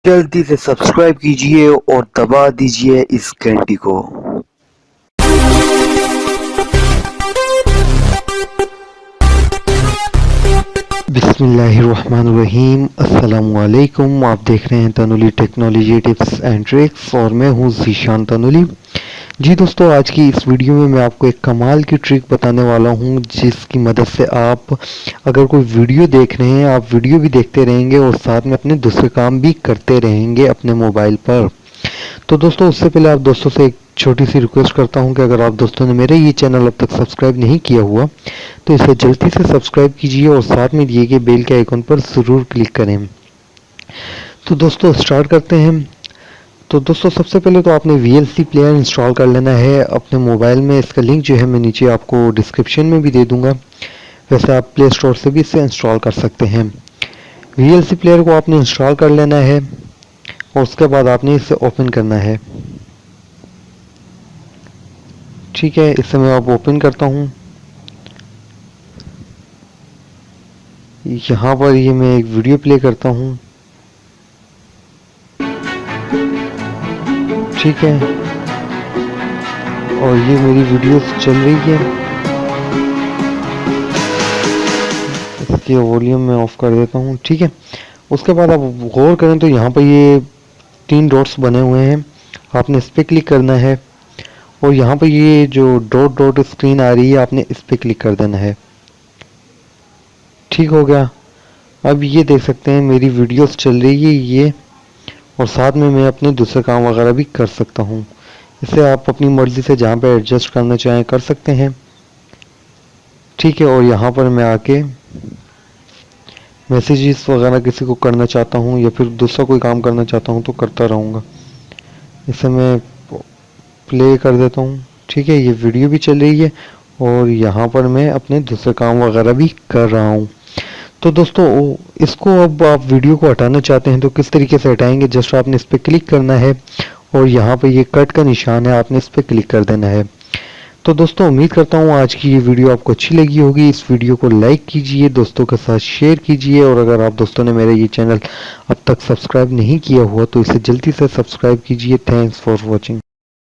जल्दी से सब्सक्राइब कीजिए और दबा दीजिए इस घंटी को। बिस्मिल्लाहिर्रहमानिर्रहीम। अस्सलामुअलैकुम। आप देख रहे हैं तनुली टेक्नोलॉजी टिप्स एंड ट्रिक्स और मैं हूं ज़ीशान तनुली। जी दोस्तों, आज की इस वीडियो में मैं आपको एक कमाल की ट्रिक बताने वाला हूं जिसकी मदद से आप अगर कोई वीडियो देख रहे हैं, आप वीडियो भी देखते रहेंगे और साथ में अपने दूसरे काम भी करते रहेंगे अपने मोबाइल पर। तो दोस्तों, उससे पहले आप दोस्तों से एक छोटी सी रिक्वेस्ट करता हूं कि अगर आप दोस्तों ने मेरे ये चैनल अब तक सब्सक्राइब नहीं किया हुआ तो इसे जल्दी से सब्सक्राइब कीजिए और साथ में दिए गए बेल के आइकन पर ज़रूर क्लिक करें। तो दोस्तों स्टार्ट करते हैं। तो दोस्तों सबसे पहले तो आपने VLC प्लेयर इंस्टॉल कर लेना है अपने मोबाइल में। इसका लिंक जो है मैं नीचे आपको डिस्क्रिप्शन में भी दे दूंगा। वैसे आप प्ले स्टोर से भी इसे इंस्टॉल कर सकते हैं। VLC प्लेयर को आपने इंस्टॉल कर लेना है और उसके बाद आपने इसे ओपन करना है। ठीक है, इसे मैं अब ओपन करता हूँ। यहाँ पर ये मैं एक वीडियो प्ले करता हूँ। ठीक है, और ये मेरी वीडियो चल रही है। इसकी वॉल्यूम मैं ऑफ कर देता हूँ। ठीक है, उसके बाद आप गौर करें तो यहाँ पर ये 3 डॉट्स बने हुए हैं। आपने इस पर क्लिक करना है और यहाँ पर ये जो डॉट डॉट स्क्रीन आ रही है आपने इस पर क्लिक कर देना है। ठीक हो गया। अब ये देख सकते हैं मेरी वीडियोस चल रही है ये, और साथ में मैं अपने दूसरे काम वगैरह भी कर सकता हूँ। इसे आप अपनी मर्जी से जहाँ पे एडजस्ट करना चाहें कर सकते हैं। ठीक है, और यहाँ पर मैं आके मैसेजेस वगैरह किसी को करना चाहता हूँ या फिर दूसरा कोई काम करना चाहता हूँ तो करता रहूँगा। इसे मैं प्ले कर देता हूँ। ठीक है, ये वीडियो भी चल रही है और यहाँ पर मैं अपने दूसरे काम वगैरह भी कर रहा हूँ। तो दोस्तों इसको अब आप वीडियो को हटाना चाहते हैं तो किस तरीके से हटाएंगे, जस्ट आपने इस पर क्लिक करना है और यहाँ पर ये कट का निशान है, आपने इस पर क्लिक कर देना है। तो दोस्तों उम्मीद करता हूँ आज की ये वीडियो आपको अच्छी लगी होगी। इस वीडियो को लाइक कीजिए, दोस्तों के साथ शेयर कीजिए और अगर आप दोस्तों ने मेरा ये चैनल अब तक सब्सक्राइब नहीं किया हुआ तो इसे जल्दी से सब्सक्राइब कीजिए। Thanks for watching.